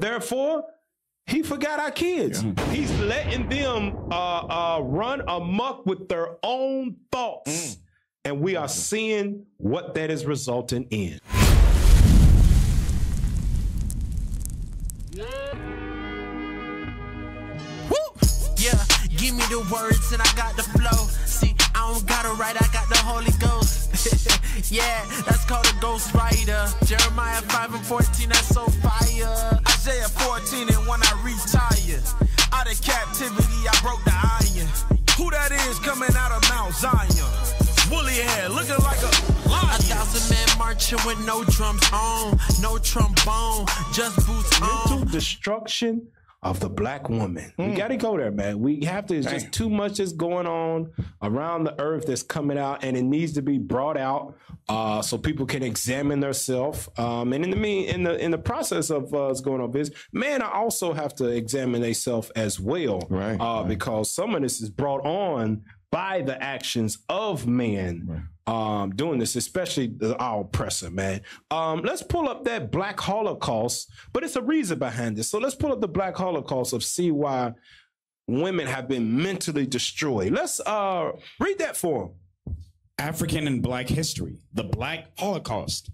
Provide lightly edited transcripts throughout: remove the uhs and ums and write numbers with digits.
Therefore, he forgot our kids. Yeah. He's letting them run amok with their own thoughts. And we are seeing what that is resulting in. Yeah, give me the words and I got the flow. See, I don't gotta write, I got the Holy Ghost. Yeah, that's called a ghost writer. Jeremiah 5:14, that's so fire. Isaiah 14, and when I retire, out of captivity, I broke the iron. Who that is coming out of Mount Zion? Woolly hair, looking like a lion. 1,000 men marching with no drums on, no trombone, just boots on. Mental destruction of the black woman. We got to go there, man. We have to. It's just too much that's going on around the earth that's coming out, and it needs to be brought out so people can examine themselves. And in the process of what's going on, men also have to examine themselves as well, because some of this is brought on by the actions of men doing this, especially our oppressor, man. Let's pull up that Black Holocaust, but it's a reason behind this. So let's pull up the Black Holocaust of see why women have been mentally destroyed. Let's read that for them. African and Black history, the Black Holocaust.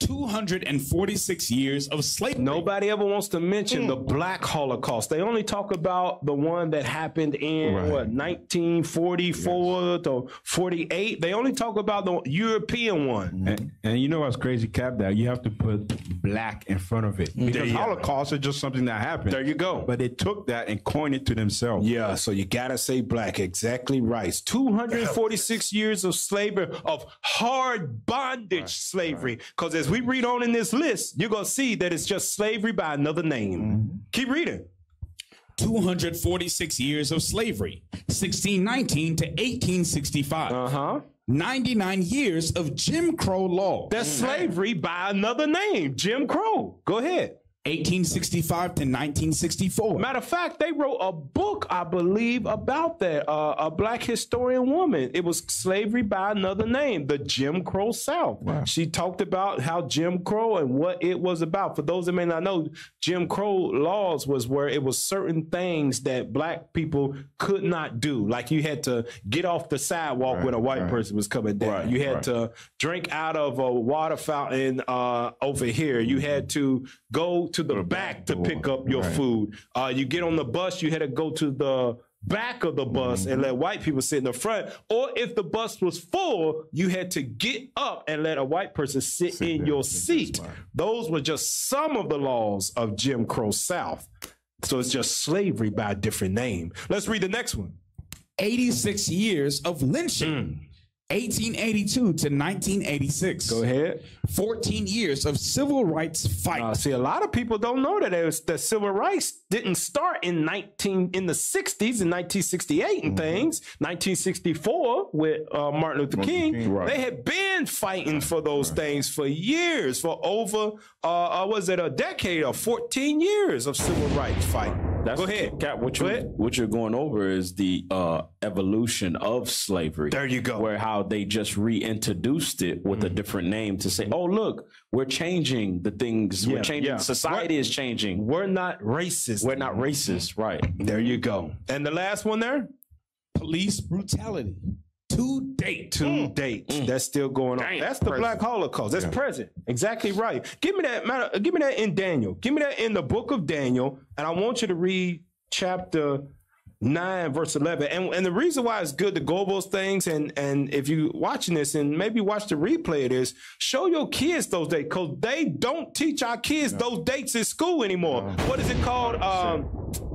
246 years of slavery. Nobody ever wants to mention the Black Holocaust. They only talk about the one that happened in 1944 to 48. They only talk about the European one. And you know what's crazy, Cap? That you have to put black in front of it. Because Holocaust is just something that happened. There you go. But they took that and coined it to themselves. Yeah, so you gotta say black. Exactly right. 246 years of slavery, of hard bondage slavery. Because as we read on in this list, you're going to see that it's just slavery by another name. Keep reading. 246 years of slavery, 1619 to 1865. 99 years of Jim Crow law. That's slavery by another name, Jim Crow. Go ahead. 1865 to 1964. Matter of fact, they wrote a book, I believe, about that. A black historian woman. It was slavery by another name, the Jim Crow South. Wow. She talked about how Jim Crow and what it was about. For those that may not know, Jim Crow laws was where it was certain things that black people could not do. Like you had to get off the sidewalk when a white person was coming down. You had to drink out of a water fountain over here. You had to go to the back to pick up your food. You get on the bus, you had to go to the back of the bus and let white people sit in the front. Or if the bus was full, you had to get up and let a white person sit in your seat. Those were just some of the laws of Jim Crow South. So it's just slavery by a different name. Let's read the next one. 86 years of lynching. 1882 to 1986. Go ahead. 14 years of civil rights fight. See, a lot of people don't know that civil rights didn't start in the 60s, in 1968 and things. 1964 with Martin Luther King. They had been fighting for those things for years, for over, was it a decade or 14 years of civil rights fight. Go ahead. Cap, what you're going over is the evolution of slavery. There you go. Where how they just reintroduced it with a different name to say, oh, look, we're changing the things. We're changing. Society is changing. We're not racist. We're not racist. Right. There you go. And the last one there? Police brutality. To date. To date. That's still going on. That's the Black Holocaust. That's present. Exactly right. Give me that. Give me that in Daniel. Give me that in the book of Daniel. And I want you to read chapter 9, verse 11. And the reason why it's good to go over those things, and if you watching this and maybe watch the replay of this, show your kids those dates, because they don't teach our kids those dates in school anymore. What is it called?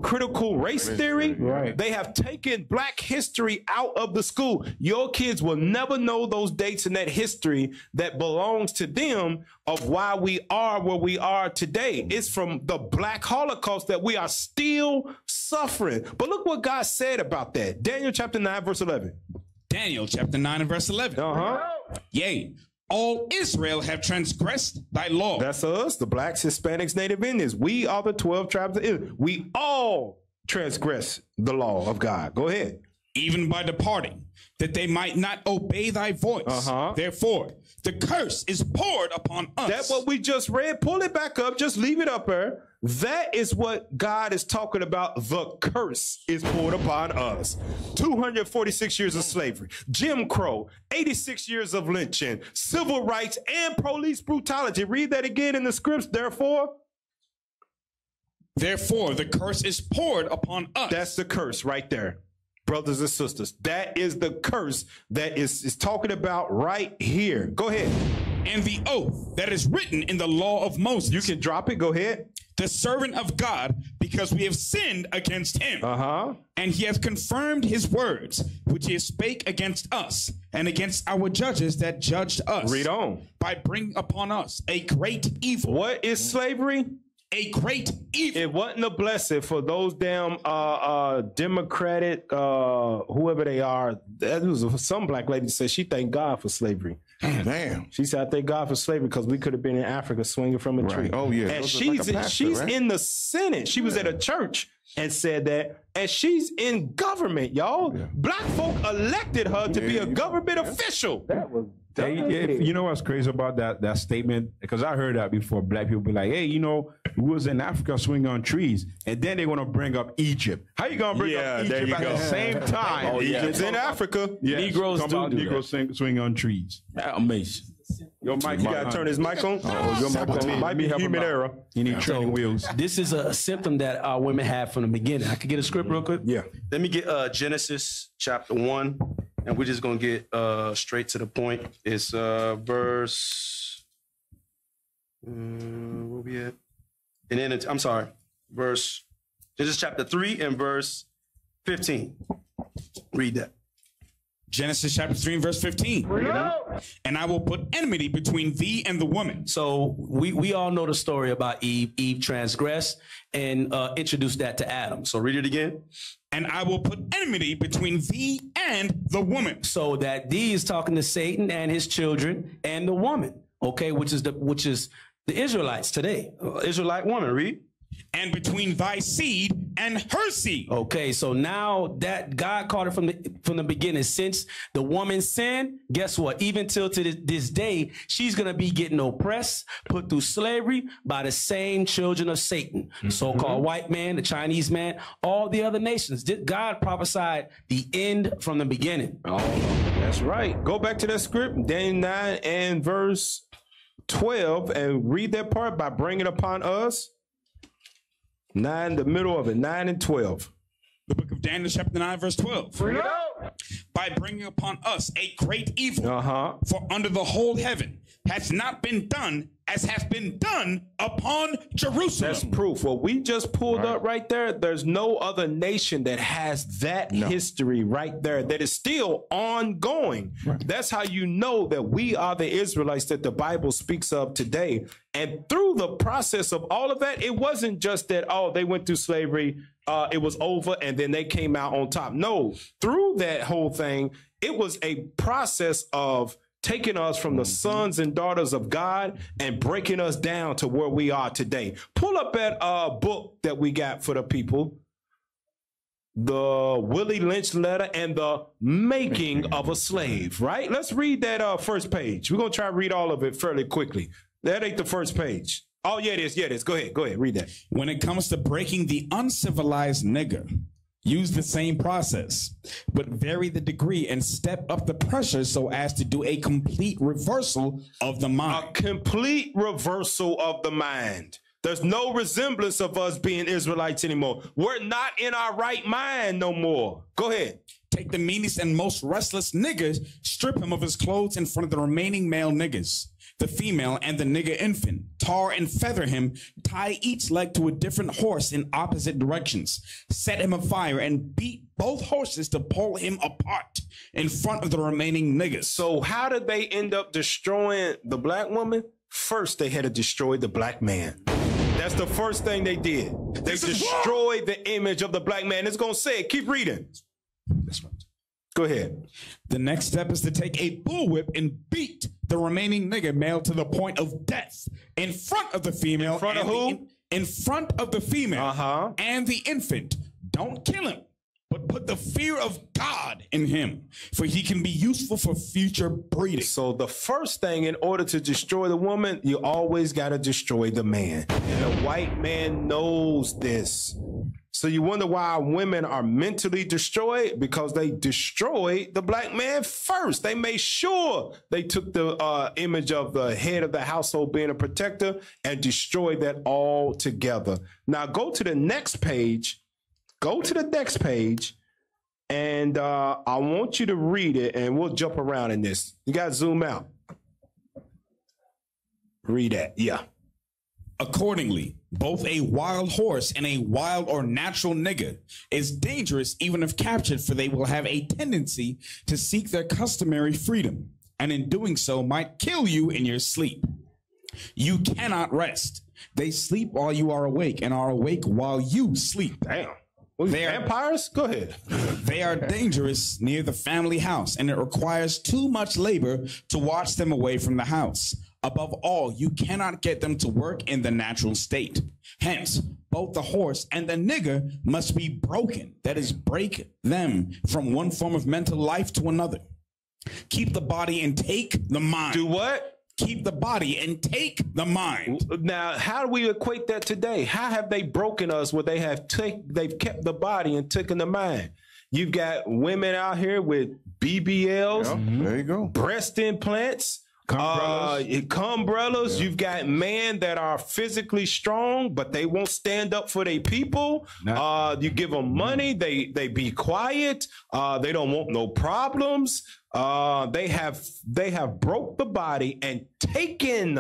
Critical race theory. They have taken black history out of the school. Your kids will never know those dates and that history that belongs to them of why we are where we are today. It's from the Black Holocaust that we are still suffering. But look what God said about that. Daniel chapter 9, verse 11. Daniel chapter 9 and verse 11. Yea, all Israel have transgressed thy law. That's us, the blacks, Hispanics, Native Indians. We are the 12 tribes of Israel. We all transgress the law of God. Go ahead. even by departing, that they might not obey thy voice. Therefore, the curse is poured upon us. That's what we just read. Pull it back up. Just leave it up there. That is what God is talking about. The curse is poured upon us. 246 years of slavery, Jim Crow, 86 years of lynching, civil rights, and police brutality. Read that again in the scripts. Therefore, the curse is poured upon us. That's the curse right there, brothers and sisters. That is the curse that is talking about right here. Go ahead. And the oath that is written in the law of Moses. You can drop it. Go ahead. The servant of God, because we have sinned against him. And he hath confirmed his words, which he spake against us and against our judges that judged us. Read on. By bringing upon us a great evil. What is slavery? A great evil. It wasn't a blessing for those damn Democratic, whoever they are. That was some black lady said she thanked God for slavery. Damn. She said, I thank God for slavery because we could have been in Africa swinging from a tree. Oh, yeah. And she's in the Senate. She was at a church and said that. And she's in government, y'all. Yeah. Black folk elected her to be a government official. That was you know what's crazy about that statement? Because I heard that before. Black people be like, hey, you know, we was in Africa swinging on trees. And then they're going to bring up Egypt. How you going to bring up Egypt at the same time? Egypt's in Africa. Yeah. Negroes swing on trees. Amazing. Your mic, you got to turn his mic on. Your mic might be human error. You need training wheels. This is a symptom that our women have from the beginning. I could get a script real quick? Yeah. Let me get Genesis chapter 1. And we're just going to get straight to the point. It's verse, where we at? And then it's, I'm sorry, verse, Genesis chapter 3 and verse 15. Read that. Genesis chapter 3 and verse 15. And I will put enmity between thee and the woman. So we all know the story about Eve. Eve transgressed and introduced that to Adam. So read it again. And I will put enmity between thee and the woman. So that thee is talking to Satan and his children and the woman, okay, which is the Israelites today. Israelite woman, read. And between thy seed and her seed. Okay, so now that God called it from the beginning, since the woman sinned, guess what? Even till to this day, she's going to be getting oppressed, put through slavery by the same children of Satan, so-called white man, the Chinese man, all the other nations. God prophesied the end from the beginning. Oh, that's right. Go back to that script, Daniel 9 and verse 12, and read that part by bringing upon us. 9, the middle of it, 9 and 12. The book of Daniel, chapter 9, verse 12. By bringing upon us a great evil, for under the whole heaven hath not been done as hath been done upon Jerusalem. That's proof. What we just pulled up right there, there's no other nation that has that history right there that is still ongoing. That's how you know that we are the Israelites that the Bible speaks of today. And through the process of all of that, it wasn't just that, oh, they went through slavery, it was over, and then they came out on top. No, through that whole thing, it was a process of taking us from the sons and daughters of God and breaking us down to where we are today. Pull up that book that we got for the people, the Willie Lynch letter and the making of a slave, right? Let's read that first page. We're going to try to read all of it fairly quickly. That ain't the first page. Oh, yeah, it is. Yeah, it is. Go ahead. Read that. When it comes to breaking the uncivilized nigger, use the same process, but vary the degree and step up the pressure so as to do a complete reversal of the mind. A complete reversal of the mind. There's no resemblance of us being Israelites anymore. We're not in our right mind no more. Go ahead. Take the meanest and most restless nigger, strip him of his clothes in front of the remaining male niggers, the female and the nigger infant, tar and feather him, tie each leg to a different horse in opposite directions, set him afire and beat both horses to pull him apart in front of the remaining niggers. So how did they end up destroying the black woman? First, they had to destroy the black man. That's the first thing they did. They destroyed the image of the black man. It's going to say it. Keep reading. That's right. Go ahead. The next step is to take a bullwhip and beat the remaining nigger male to the point of death in front of the female. In front of who? In front of the female and the infant. Don't kill him, but Put the fear of God in him, for he can be useful for future breeding. So the first thing, in order to destroy the woman, you always got to destroy the man. And the white man knows this. So you wonder why women are mentally destroyed? Because they destroyed the black man first. They made sure they took the image of the head of the household being a protector and destroyed that all together. Now go to the next page. Go to the next page. And I want you to read it, and we'll jump around in this. You got to zoom out. Read that. Yeah. Accordingly, both a wild horse and a wild or natural nigger is dangerous even if captured, for they will have a tendency to seek their customary freedom, and in doing so might kill you in your sleep. You cannot rest. They sleep while you are awake and are awake while you sleep. Damn. They are vampires? Go ahead. They are dangerous near the family house, and it requires too much labor to watch them away from the house. Above all, you cannot get them to work in the natural state. Hence, both the horse and the nigger must be broken. That is, break them from one form of mental life to another. Keep the body and take the mind. Do what? Keep the body and take the mind. Now, how do we equate that today? How have they broken us where they've kept the body and taken the mind? You've got women out here with BBLs, there you go, breast implants, cumbrellas. You've got men that are physically strong, but they won't stand up for their people. You give them money, they be quiet. They don't want no problems. They have broke the body and taken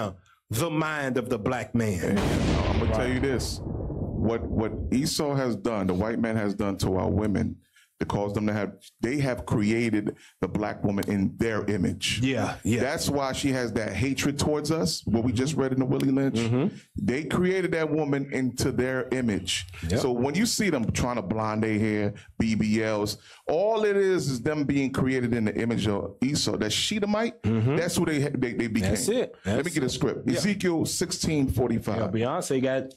the mind of the black man. I'm gonna tell you this: what Esau has done, the white man has done to our women, to cause them to they have created the black woman in their image. Yeah. That's why she has that hatred towards us, what we just read in the Willie Lynch. They created that woman into their image. So when you see them trying to blonde their hair, BBLs, all it is them being created in the image of Esau, that Shedemite, that's who they became. That's it. Let me get a script. Ezekiel 16:45. Beyonce got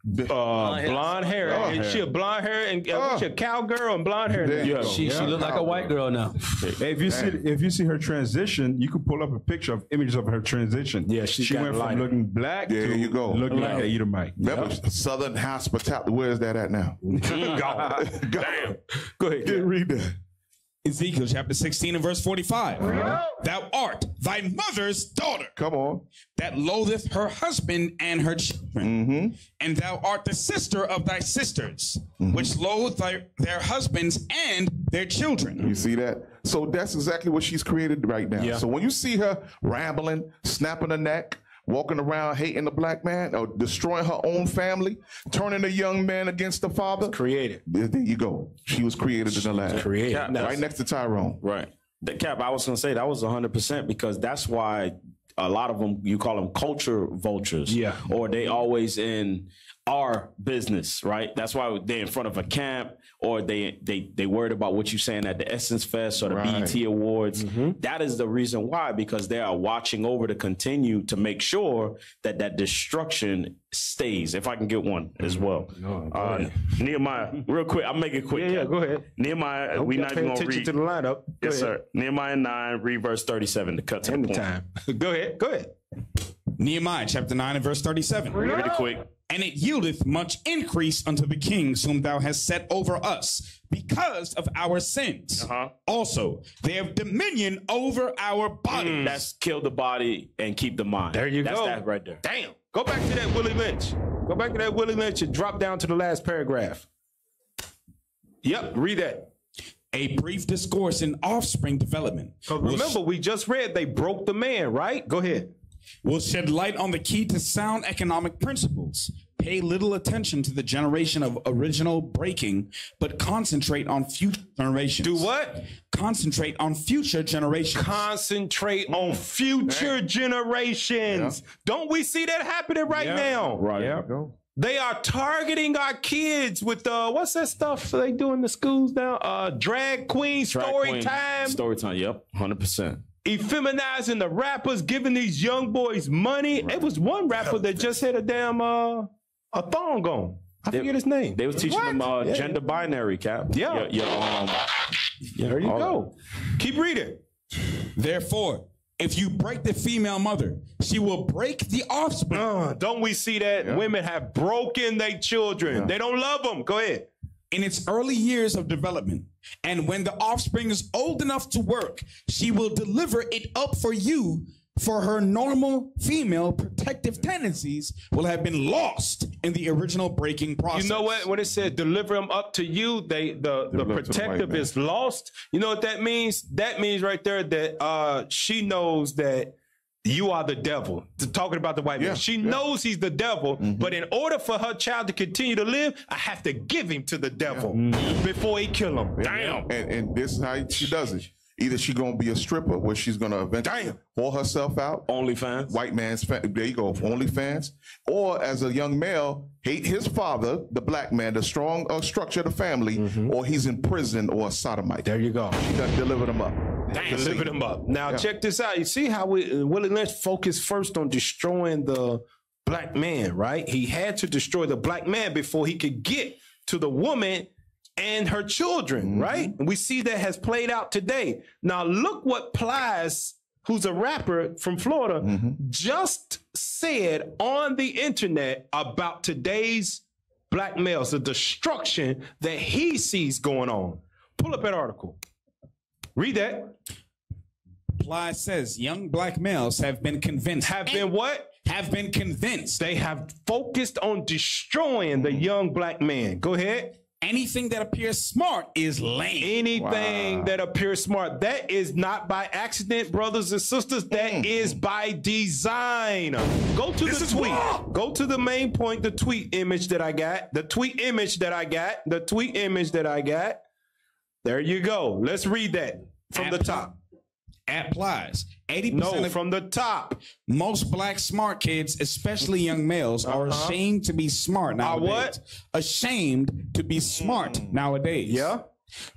blonde hair. She a blonde hair and she a cowgirl and blonde hair. She look like a white girl now. Hey, if you see her transition, you could pull up a picture of images of her transition. Yeah, she went from looking black to you go. looking like an Edomite. Remember, Southern hospitality. Where is that at now? Damn. Go ahead. Read that. Ezekiel chapter 16 and verse 45. Thou art thy mother's daughter. Come on. That loatheth her husband and her children. And thou art the sister of thy sisters, which loathe their husbands and their children. You see that? So that's exactly what she's created right now. So when you see her rambling, snapping her neck, walking around hating the black man or destroying her own family, turning a young man against the father. Created. There you go. She was created in the lab. Created. Right next to Tyrone. Right. The Cap, I was going to say that was 100% because that's why a lot of them, you call them culture vultures. Yeah. Or they always in our business, right? That's why they're in front of a camp or they worried about what you're saying at the Essence Fest or the BET Awards. That is the reason why, because they are watching over to continue to make sure that that destruction stays. If I can get one as well. Nehemiah, real quick, I'll make it quick. Yeah, go ahead. Nehemiah, we're not even going to read. To the lineup. Yes, sir. Nehemiah 9, read verse 37 to cut to the point. Anytime. Go ahead. Nehemiah chapter 9 and verse 37. Really quick. And it yieldeth much increase unto the kings whom thou hast set over us because of our sins. Also, they have dominion over our bodies. That's kill the body and keep the mind. There you go. That's that right there. Damn. Go back to that Willie Lynch. Go back to that Willie Lynch and drop down to the last paragraph. Yep, read that. A brief discourse in offspring development. Remember, we just read they broke the man, right? Go ahead. Will shed light on the key to sound economic principles. Pay little attention to the generation of original breaking, but concentrate on future generations. Do what? Concentrate on future generations. Concentrate on future generations. Don't we see that happening right now? Right. Yeah. They are targeting our kids with what's that stuff they do in the schools now? Drag queen story time. Story time. Yep. 100%. Effeminizing the rappers, giving these young boys money. It was one rapper that just had a damn a thong on. I forget his name. They was teaching them gender binary, Cap. Yeah. There you go. Keep reading. Therefore, if you break the female mother, she will break the offspring. Don't we see that women have broken their children? They don't love them. Go ahead. In its early years of development, and when the offspring is old enough to work, she will deliver it up for you, for her normal female protective tendencies will have been lost in the original breaking process. You know what? When it says deliver them up to you, the protective is lost. You know what that means? That means right there that she knows that you are the devil. Talking about the white man. She knows he's the devil, but in order for her child to continue to live, I have to give him to the devil before he kill him. Damn. And this is how she does it. Either she's going to be a stripper where she's going to eventually haul herself out. OnlyFans. White man's, there you go, OnlyFans. Or as a young male, hate his father, the black man, the strong structure of the family, or he's in prison or a sodomite. There you go. She done delivered him up. Delivered him up. Now check this out. You see how Willie Lynch focused first on destroying the black man, right? He had to destroy the black man before he could get to the woman and her children, right? And we see that has played out today. Now look what Plies, who's a rapper from Florida, just said on the internet about today's black males, the destruction that he sees going on. Pull up that article. Read that. Plies says young black males have been convinced. Have been what? Have been convinced. They have focused on destroying the young black man. Go ahead. Anything that appears smart is lame. Anything that appears smart. That is not by accident, brothers and sisters. That is by design. Go to the tweet. Go to the main point, the tweet image that I got. The tweet image that I got. The tweet image that I got. There you go. Let's read that from the top. At Plies, 80% from the top. Most black smart kids, especially young males, are ashamed to be smart nowadays. What? Ashamed to be smart nowadays. Yeah.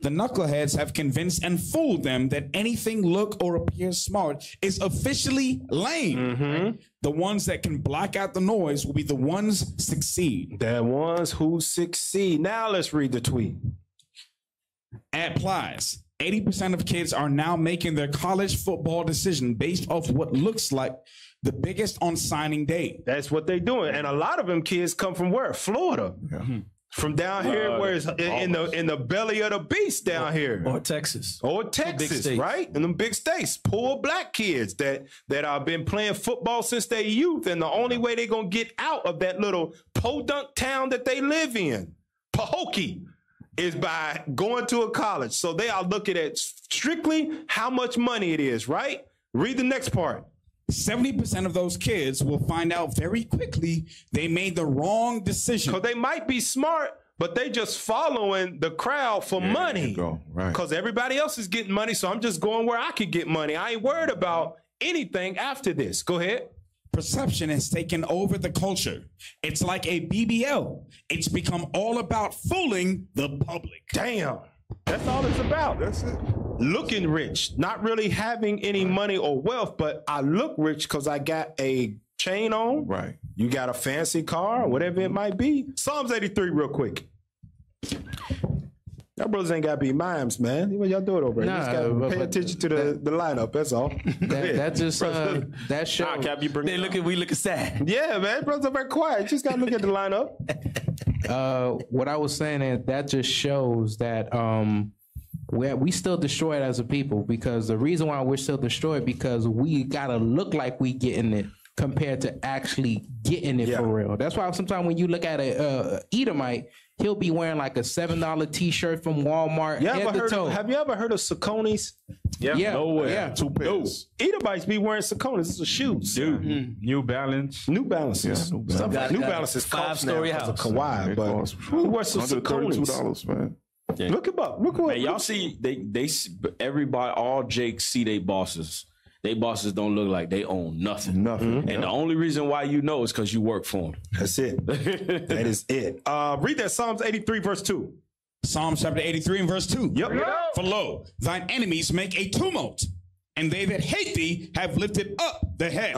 The knuckleheads have convinced and fooled them that anything look or appears smart is officially lame. Right? The ones that can block out the noise will be the ones succeed. The ones who succeed. Now let's read the tweet. At Plies, 80% of kids are now making their college football decision based off what looks like the biggest on signing day. That's what they're doing. And a lot of them kids come from where? Florida. From down here, where it's in the belly of the beast down here. Or Texas. Or Texas, right? In them big states. Poor black kids that have been playing football since their youth. And the only way they're going to get out of that little podunk town that they live in, Pahokee, is by going to a college. So they are looking at strictly how much money it is, right? Read the next part. 70% of those kids will find out very quickly they made the wrong decision. Because they might be smart, but they just following the crowd for money. Because everybody else is getting money, so I'm just going where I could get money. I ain't worried about anything after this. Go ahead. Perception has taken over the culture. It's like a BBL. It's become all about fooling the public. Damn. That's all it's about. That's it. Looking rich, not really having any money or wealth, but I look rich because I got a chain on. Right. You got a fancy car, whatever it might be. Psalms 83 real quick. Y'all brothers ain't got to be mimes, man. What y'all doing over here? You just got to pay attention to the lineup. That's all. That just that shows. We looking sad. Yeah, man. Brothers are very quiet. You just got to look at the lineup. What I was saying is that just shows that we still destroyed as a people, because the reason why we're still destroyed because we gotta look like we getting it compared to actually getting it for real. That's why sometimes when you look at a Edomite, he'll be wearing like a $7 T-shirt from Walmart. Have you ever heard of Saucony's? Yeah. No way. Yeah. 2 pairs. Edomites be wearing Saucony's. It's a shoes. Dude, New Balance. New Balances. Yeah, New Balance. New Balances cost now because of Kawhi, but who wears some Saucony's? $132, man. Yeah. Look him up. Look what y'all see. They everybody, all Jakes see they bosses. They bosses don't look like they own nothing. And the only reason why you know is because you work for them. That's it. That is it. Read that Psalms 83 verse 2. Psalms chapter 83 and verse 2. Yep. For lo, thine enemies make a tumult, and they that hate thee have lifted up the head.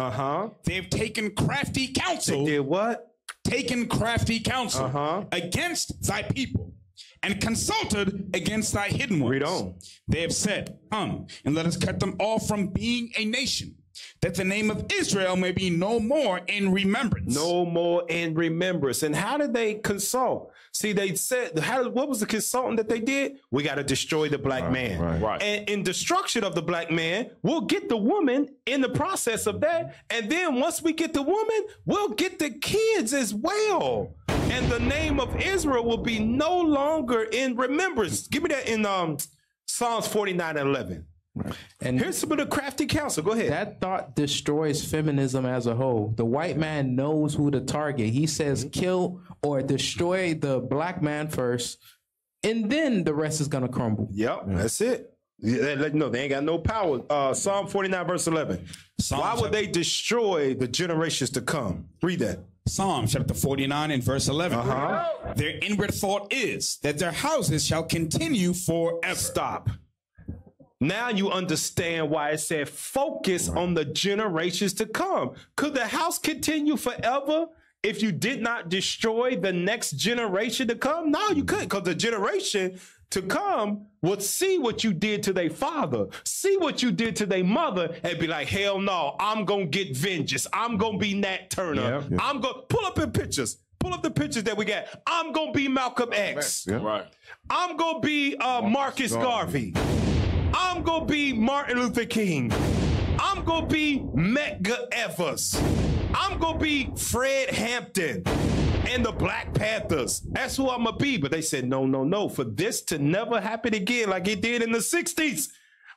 They have taken crafty counsel. They did what? taken crafty counsel against thy people, and consulted against thy hidden ones. Read on. They have said, come, and let us cut them off from being a nation, that the name of Israel may be no more in remembrance. No more in remembrance. And how did they consult? See, they said, what was the consulting that they did? We got to destroy the black man. Right. And in destruction of the black man, we'll get the woman in the process of that. And then once we get the woman, we'll get the kids as well. And the name of Israel will be no longer in remembrance. Give me that in Psalms 49:11. And here's some of the crafty counsel. Go ahead. That thought destroys feminism as a whole. The white man knows who to target. He says kill or destroy the black man first, and then the rest is gonna crumble. Yep, that's it. Let you know they ain't got no power. Psalm 49 verse 11. Why would they destroy the generations to come? Read that. Psalm chapter 49 and verse 11. Their inward thought is that their houses shall continue forever. Stop. Now you understand why it said focus on the generations to come. Could the house continue forever if you did not destroy the next generation to come? No, you couldn't, because the generation to come would see what you did to their father, see what you did to their mother, and be like, hell no, I'm going to get vengeance. I'm going to be Nat Turner. Yeah. I'm going to pull up in pictures. Pull up the pictures that we got. I'm going to be Malcolm X. Yeah. Right. I'm going to be Marcus Garvey. I'm going to be Martin Luther King. I'm going to be Medgar Evers. I'm going to be Fred Hampton and the Black Panthers. That's who I'm going to be. But they said, no, no, no. For this to never happen again like it did in the 60s,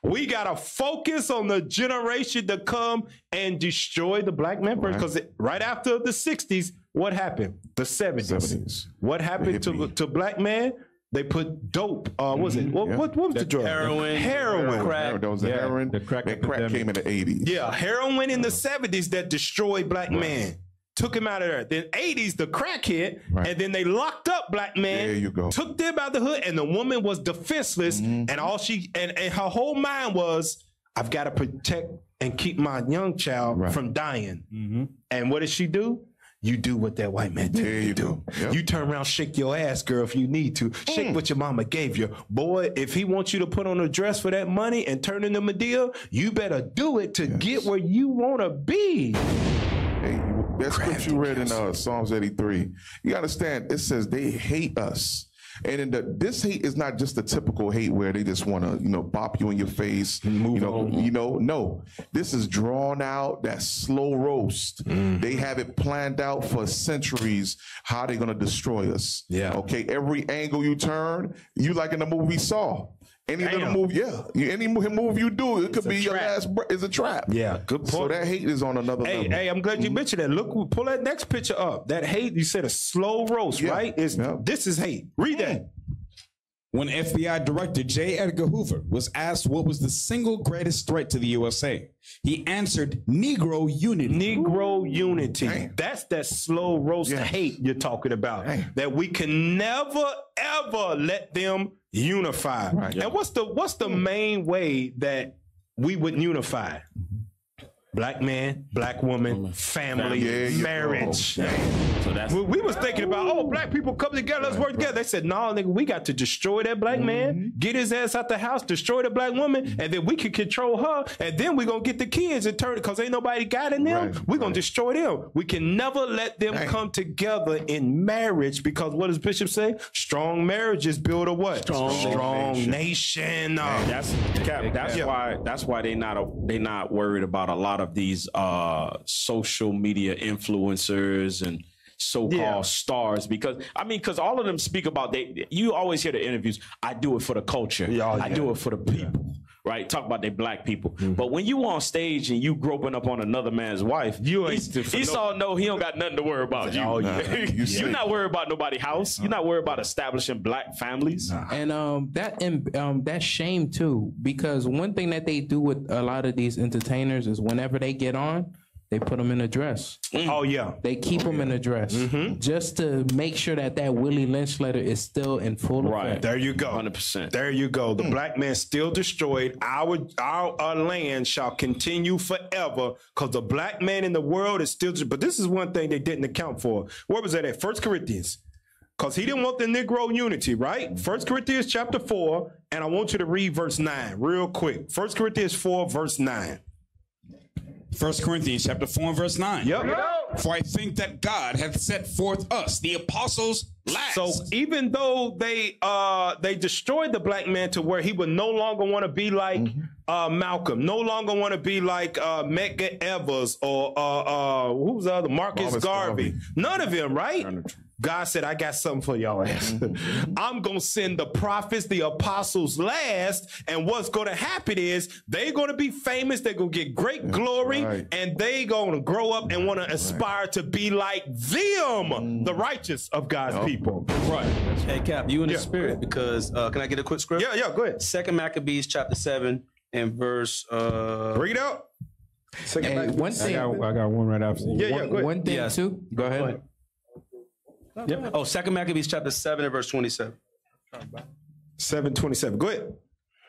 we got to focus on the generation to come and destroy the black man first. Because right after the 60s, what happened? The 70s. What happened to black man? They put dope. What was it? What was the drug? Heroin. Crack. That was the heroin. The crack came in the 80s. Yeah, heroin in the 70s that destroyed black man. Took him out of there. Then 80s, the crack hit, and then they locked up black man. There you go. Took them out the hood, and the woman was defenseless, and all she and her whole mind was, I've got to protect and keep my young child from dying. And what did she do? You do what that white man did. There you do. Yep. You turn around, shake your ass, girl, if you need to. Shake what your mama gave you. Boy, if he wants you to put on a dress for that money and turn into Medea, you better do it to get where you want to be. Hey, that scripture you read in Psalms 83, you understand, it says they hate us. And this hate is not just the typical hate where they just want to, bop you in your face, no. This is drawn out, that slow roast. They have it planned out for centuries how they're going to destroy us. Yeah. Okay. Every angle you turn, you like in the movie Saw. Any little move, any move you do, it could be your last. It's a trap. Yeah, good point. So that hate is on another level. Hey, I'm glad you mentioned that. Look, pull that next picture up. That hate, you said a slow roast, right? This is hate. Read that. When FBI Director J. Edgar Hoover was asked what was the single greatest threat to the USA, he answered Negro unity. Negro unity. Damn. That's that slow roast hate you're talking about. Damn. That we can never, ever let them unify. Right. And what's the main way that we would unify? Black man, black woman, family, marriage. So that's we was thinking about, black people come together, let's work together. They said, no, nigga, we got to destroy that black man, get his ass out the house, destroy the black woman, and then we can control her, and then we're gonna get the kids and turn it, because ain't nobody got in them. We're gonna destroy them. We can never let them come together in marriage, because what does Bishop say? Strong marriages build a what? Strong nation. That's why they not worried about a lot of these social media influencers and so-called stars, because all of them speak about you always hear the interviews, I do it for the culture, I do it for the people, right? Talk about they black people. But when you on stage and you groping up on another man's wife, Esau know he don't got nothing to worry about. You're not worried about nobody's house. You're not worried about establishing black families. And that shame too, because one thing that they do with a lot of these entertainers is whenever they get on, They put them in a dress. Oh yeah, they keep them in a dress just to make sure that Willie Lynch letter is still in full effect. There you go, 100%. There you go. The black man still destroyed. Our land shall continue forever because the black man in the world is still. But this is one thing they didn't account for. Where was that at? 1 Corinthians. Because he didn't want the Negro unity, right? 1 Corinthians chapter 4, and I want you to read verse 9 real quick. 1 Corinthians 4, verse 9. 1 Corinthians chapter 4 and verse 9. Yep. For I think that God hath set forth us, the apostles, last. So even though they destroyed the black man to where he would no longer want to be like Malcolm, no longer want to be like Medgar Evers or who was the other? Marcus Garvey. None of them, right? God said, I got something for y'all ass. I'm going to send the prophets, the apostles last. And what's going to happen is they're going to be famous. They're going to get great glory. And they going to grow up and want to aspire to be like them, the righteous of God's people. Right. Hey, Cap, you in the spirit because, can I get a quick script? Yeah, go ahead. 2 Maccabees chapter 7 and verse... Bring it out. One thing. I got one right after. Go ahead. One thing, too. Go ahead. Yep. Oh, 2 Maccabees chapter 7 and verse 27. 7:27. Go ahead.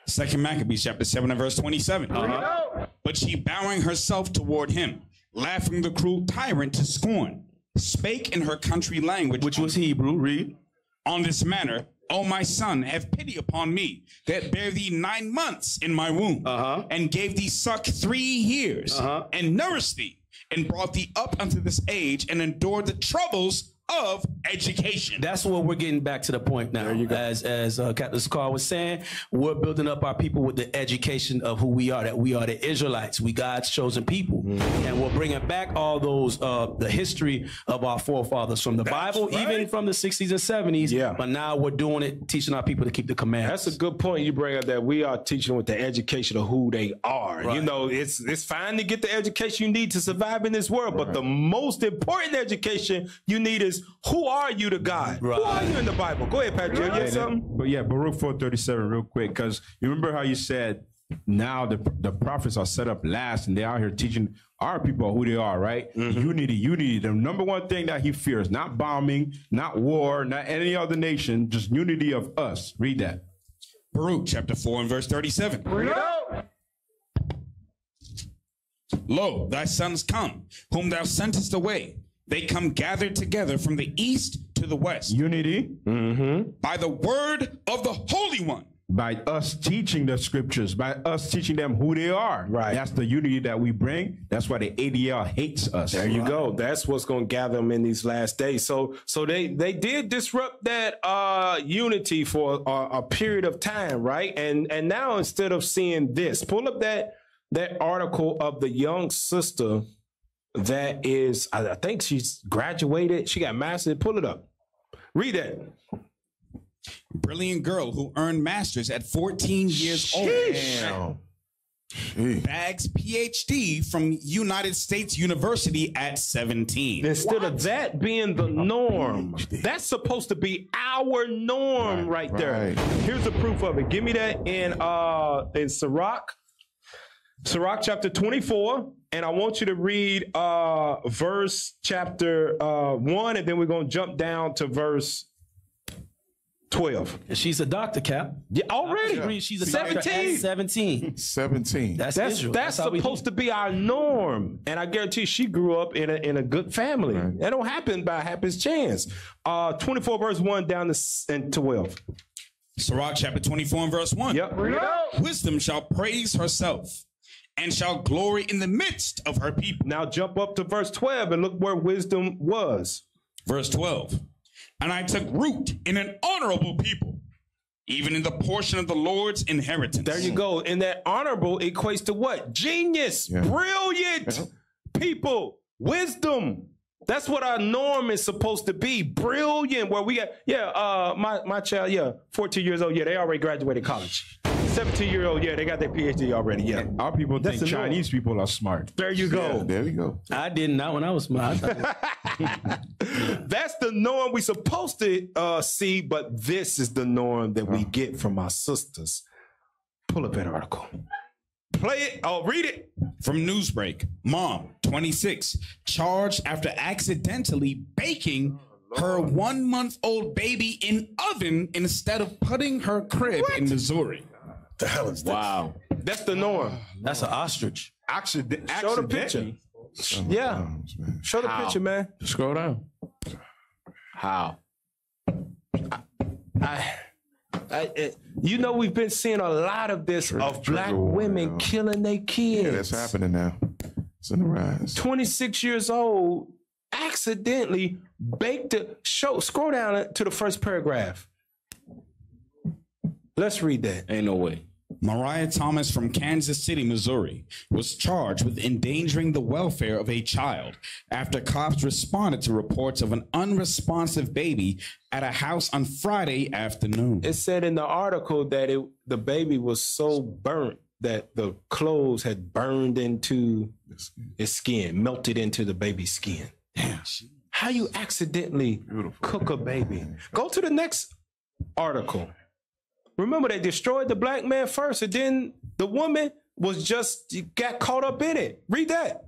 2 Maccabees chapter 7 and verse 27. But she bowing herself toward him, laughing the cruel tyrant to scorn, spake in her country language, which was Hebrew. Read. On this manner, O my son, have pity upon me, that bare thee 9 months in my womb, and gave thee suck 3 years, and nourished thee, and brought thee up unto this age, and endured the troubles of education. That's what we're getting back to the point now. As Captain Carr was saying, we're building up our people with the education of who we are, that we are the Israelites. We God's chosen people. And we're bringing back all those, the history of our forefathers from the Bible, even from the 60s and 70s. Yeah. But now we're doing it, teaching our people to keep the commandments. That's a good point you bring up, that we are teaching them with the education of who they are. You know, it's fine to get the education you need to survive in this world, but the most important education you need is, who are you to God? Who are you in the Bible? Go ahead, Patrick. You have something? But yeah, Baruch 4:37 real quick, because you remember how you said now the prophets are set up last and they're out here teaching our people who they are, right? Unity. The number one thing that he fears, not bombing, not war, not any other nation, just unity of us. Read that. Baruch chapter 4 and verse 37. Lo, thy sons come, whom thou sentest away. They come gathered together from the east to the west. Unity. By the word of the Holy One. By us teaching the scriptures, by us teaching them who they are. Right. That's the unity that we bring. That's why the ADL hates us. There you go. That's what's going to gather them in these last days. So they did disrupt that unity for a period of time, right? And now instead of seeing this, pull up that article of the young sister that is, I think she's graduated. She got master's. Pull it up. Read that. Brilliant girl who earned master's at 14 years old. Bags PhD from United States University at 17. Instead of that being the norm, that's supposed to be our norm right there. Here's the proof of it. Give me that in Sirach chapter 24. And I want you to read verse chapter 1, and then we're going to jump down to verse 12. She's a doctor, Cap. Yeah, already. She's a 17. 17. That's supposed to be our norm. And I guarantee she grew up in a good family. That don't happen by happy chance. 24 verse 1 down to 12. Sirach chapter 24 and verse 1. Yep. Wisdom shall praise herself, and shall glory in the midst of her people. Now jump up to verse 12 and look where wisdom was. Verse 12. And I took root in an honorable people, even in the portion of the Lord's inheritance. There you go. And that honorable equates to what? Genius, brilliant people, wisdom. That's what our norm is supposed to be. Brilliant. Where we got, my child, 14 years old. Yeah, they already graduated college. 17-year-old, they got their PhD already. Yeah, our people think Chinese people are smart. There you go. Yeah, there you go. I didn't. Not when I was smart. That's the norm we supposed to see, but this is the norm that we get from our sisters. Pull up that article. Play it. Oh, read it. From Newsbreak. Mom, 26, charged after accidentally baking her 1-month-old baby in oven instead of putting her crib in Missouri. The hell is this? Wow. That's the norm. That's an ostrich. Show the picture. Yeah. Show the picture, man. Scroll down. How? You know, we've been seeing a lot of this of black women killing their kids. Yeah, that's happening now. It's in the rise. 26 years old, accidentally baked the show. Scroll down to the first paragraph. Let's read that. Ain't no way. Mariah Thomas from Kansas City, Missouri, was charged with endangering the welfare of a child after cops responded to reports of an unresponsive baby at a house on Friday afternoon. It said in the article that the baby was so burnt that the clothes had burned into its skin, melted into the baby's skin. Damn. How you accidentally cook a baby? Go to the next article. Remember, they destroyed the black man first, and then the woman got caught up in it. Read that.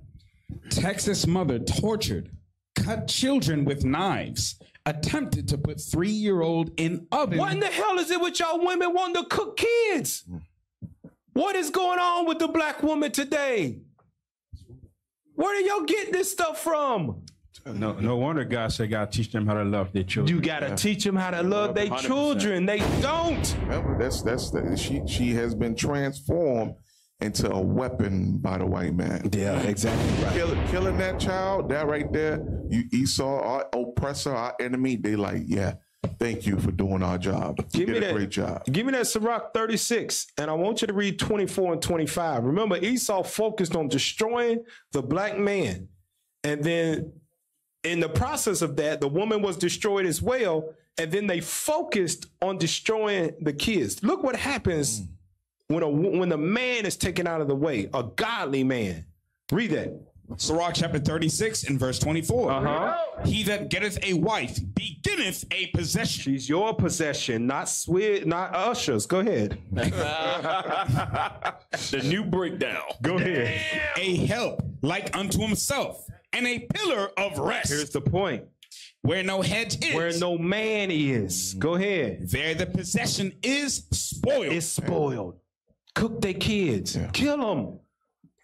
Texas mother tortured, cut children with knives, attempted to put 3-year-old in oven. What in the hell is it with y'all women wanting to cook kids? What is going on with the black woman today? Where do y'all get this stuff from? No wonder God said, "God teach them how to love their children." You gotta teach them how to love their children. They don't. Remember, she has been transformed into a weapon by the white man. Yeah, exactly right. Killing that child, that right there. Esau, our oppressor, our enemy. They like, yeah. Thank you for doing our job. You did a great job. Give me that Sirach 36, and I want you to read 24 and 25. Remember, Esau focused on destroying the black man, and then in the process of that, the woman was destroyed as well, and then they focused on destroying the kids. Look what happens when a man is taken out of the way, a godly man. Read that. Sirach chapter 36 and verse 24. He that getteth a wife beginneth a possession. She's your possession, not Usher's. Go ahead. The new breakdown. Go ahead. A help like unto himself, and a pillar of rest. Here's the point. Where no hedge is. Where no man is. Go ahead. There the possession is spoiled. It's spoiled. Cook their kids. Yeah. Kill them.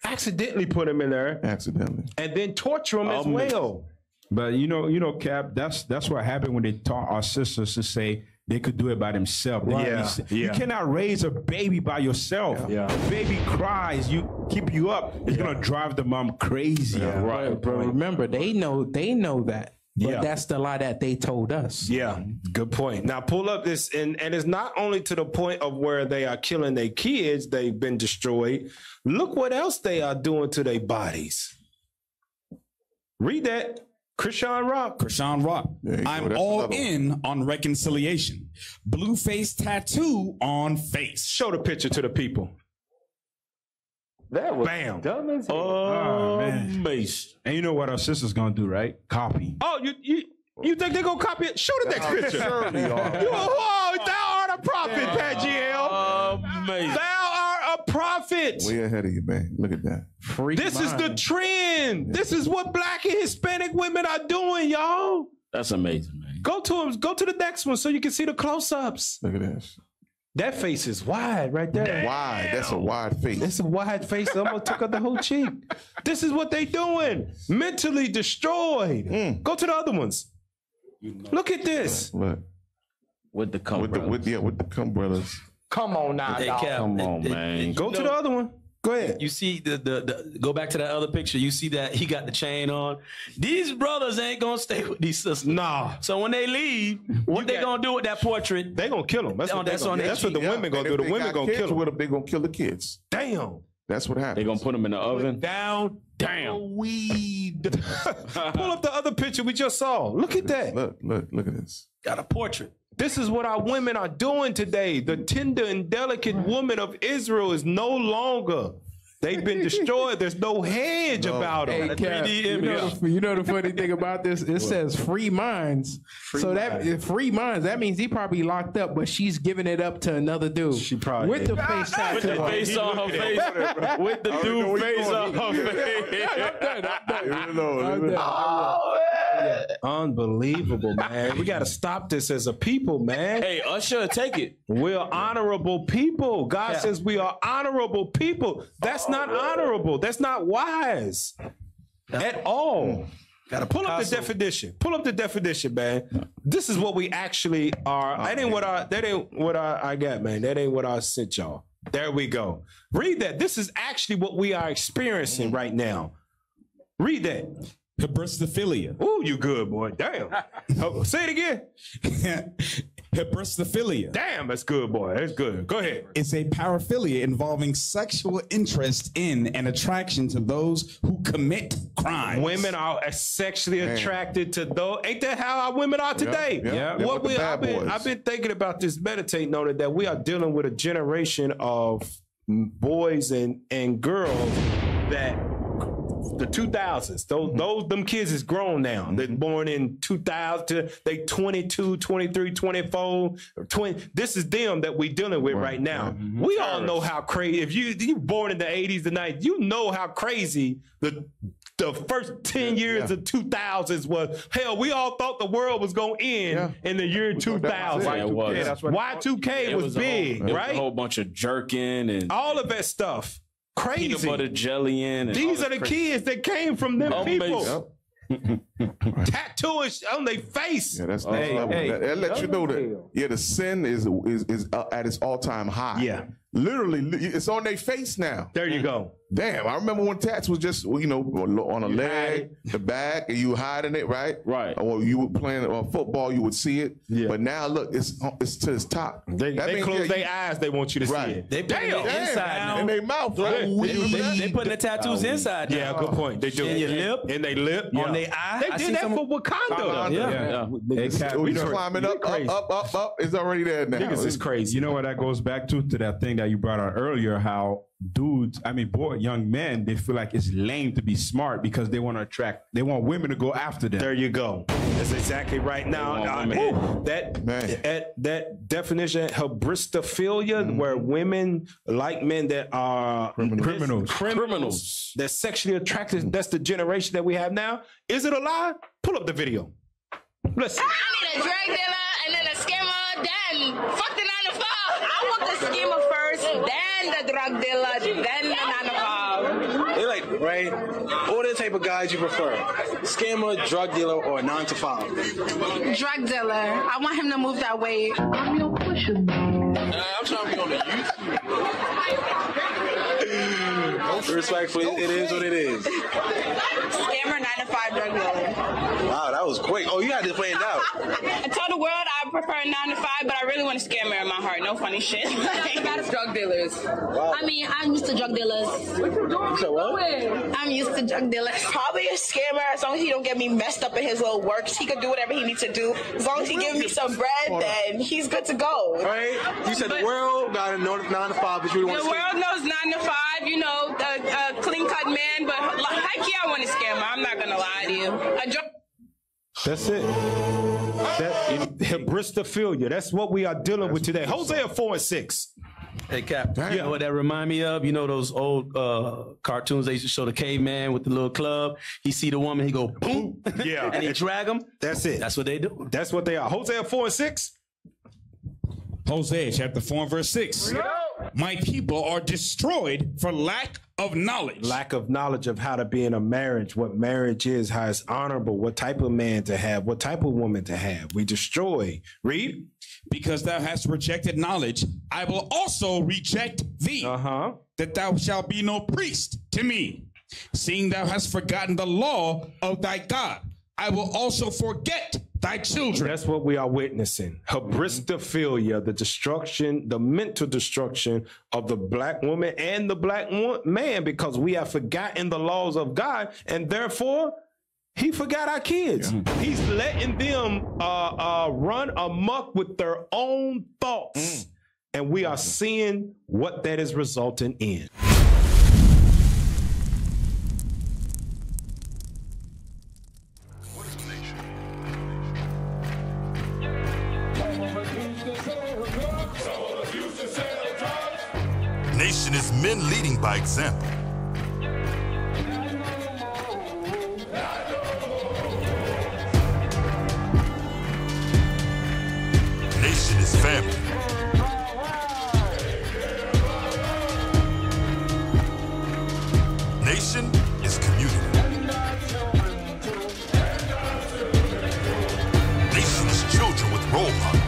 Accidentally put them in there. Accidentally. And then torture them as well. But you know, Cap, that's what happened when they taught our sisters to say they could do it by themselves. Right. You cannot raise a baby by yourself. Yeah. The baby cries, keep you up. It's gonna drive the mom crazy. Yeah. Right. But remember, they know that. But that's the lie that they told us. Yeah, good point. Now pull up this, and it's not only to the point of where they are killing their kids, they've been destroyed. Look what else they are doing to their bodies. Read that. Chrisean Rock. I'm all in on reconciliation. Blue face tattoo on face. Show the picture to the people. That was dumb as hell. Oh, man. And you know what our sister's gonna do, right? Copy. Oh, you think they're gonna copy it? Show the next picture. Sure they are. Thou art a prophet, Pagiel. Amazing. Thou art a prophet. Way ahead of you, man. Look at that. This is the trend. Yeah. This is what black and Hispanic women are doing, y'all. That's amazing, man. Go to the next one so you can see the close-ups. Look at this. That face is wide right there. Wide. That's a wide face. It's a wide face. Almost took out the whole cheek. This is what they doing. Mentally destroyed. Go to the other ones. Look at this. Look. With the cum brothers. With the cum brothers. Come on now, Come on, man. Go to the other one. Go ahead. You see the go back to that other picture. You see that he got the chain on. These brothers ain't gonna stay with these sisters. Nah. So when they leave, what they gonna do with that portrait? They gonna kill them. That's what the women gonna do. The women gonna kill them. They gonna kill the kids. Damn. That's what happens. They gonna put them in the oven. Down. Damn. Weed. Pull up the other picture we just saw. Look at that. Look at this. Got a portrait. This is what our women are doing today. The tender and delicate woman of Israel is no longer They've been destroyed. There's no hedge about them. Hey, Cap, you know the funny thing about this? It says free minds. Free minds. That means he probably locked up, but she's giving it up to another dude. She probably with the face tattoo. With the face on her face. With the dude face on her face. I'm done. Unbelievable, man. We got to stop this as a people, man. Hey, Usher, take it. We're honorable people. God says we are honorable people. That's not honorable. That's not wise at all. Gotta pull up the definition. Pull up the definition, man. This is what we actually are. That ain't what I got, man. That ain't what I sent y'all. There we go. Read that. This is actually what we are experiencing right now. Read that. Hybristophilia. Ooh, you good, boy. Damn. Say it again. Hybristophilia. Damn, that's good, boy. That's good. Go ahead. It's a paraphilia involving sexual interest in and attraction to those who commit crimes. Women are sexually attracted to those. Ain't that how our women are today? Yeah. What I've been thinking about this, meditating on it, that we are dealing with a generation of boys and girls that the 2000s. Them kids is grown now. They're born in 2000. They 22, 23, 24, 20. This is them that we dealing with right now. We all know how crazy. If you born in the 80s, the 90s, you know how crazy the first 10 years of 2000s was. Hell, we all thought the world was going to end in the year 2000. Y2K was big, right? A whole bunch of jerking and all of that stuff. Crazy. Peanut butter jelly in. These are the kids that came from them people. Tattoos on their face. Yeah, that's next level. That lets you know that the sin is at its all-time high. Yeah. Literally, it's on their face now. There you go. Damn, I remember when tats was just, on a leg, the back, and you hiding it, right? Right. Or you were playing football, you would see it. Yeah. But now, look, it's to its top. They close their eyes, they want you to see it. They put it inside now. In their mouth, right? They putting the tattoos inside now. Yeah, good point. They do. In your lip. In their lip. On their eye. They did that for Wakanda. Yeah. We climbing up. It's already there now. Niggas is crazy. You know what that goes back to that thing that you brought out earlier, how young men, they feel like it's lame to be smart because they want women to go after them. There you go. That's exactly right. Now, that definition, hybristophilia, where women like men that are criminals, that sexually attracted, that's the generation that we have now. Is it a lie? Pull up the video. Let's see. I need a drug dealer and then a scammer, then fuck the 9 to 5. I want the scammer first, then the drug dealer, then the 9 to 5. They like, right? What are the type of guys you prefer? Scammer, drug dealer, or 9 to 5? Drug dealer. I want him to move that weight. I'm your pusher. I'm trying to be on the youth. Respectfully, it is what it is. Scammer, 9 to 5 drug dealer. Wow, that was quick. Oh, you had to plan it out. I told the world I prefer 9 to 5, but I really want a scammer in my heart. No funny shit. Drug dealers. Wow. I mean, I'm used to drug dealers. So what? I'm used to drug dealers. Probably a scammer as long as he don't get me messed up in his little works. He could do whatever he needs to do. As long as he gives me some bread, then he's good to go. Right? You said the world got to know 9 to 5, but you don't want to. The world knows 9 to 5. You know, the clean cut man, but heck yeah, I want a scammer. I'm not gonna lie to you. That's it. Hybristophilia. That's what we are dealing with today. Hosea 4:6. Hey, Cap, you know what that remind me of? You know those old cartoons they used to show the caveman with the little club? He see the woman, he go, boom, and he drag them. That's it. That's what they do. That's what they are. Hosea 4:6. Hosea chapter 4 and verse 6. My people are destroyed for lack of knowledge. Lack of knowledge of how to be in a marriage, what marriage is, how it's honorable, what type of man to have, what type of woman to have. We destroy. Read. Because thou hast rejected knowledge, I will also reject thee, that thou shalt be no priest to me. Seeing thou hast forgotten the law of thy God, I will also forget thy children. That's what we are witnessing. Hybristophilia, the destruction, the mental destruction of the black woman and the black man, because we have forgotten the laws of God, and therefore he forgot our kids. He's letting them run amok with their own thoughts, and we are seeing what that is resulting in. Nation is men leading by example. Nation is family. Nation is community. Nation is children with role models.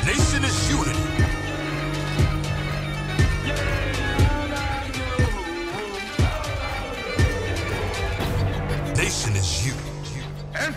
Nation is unity. Nation is you. And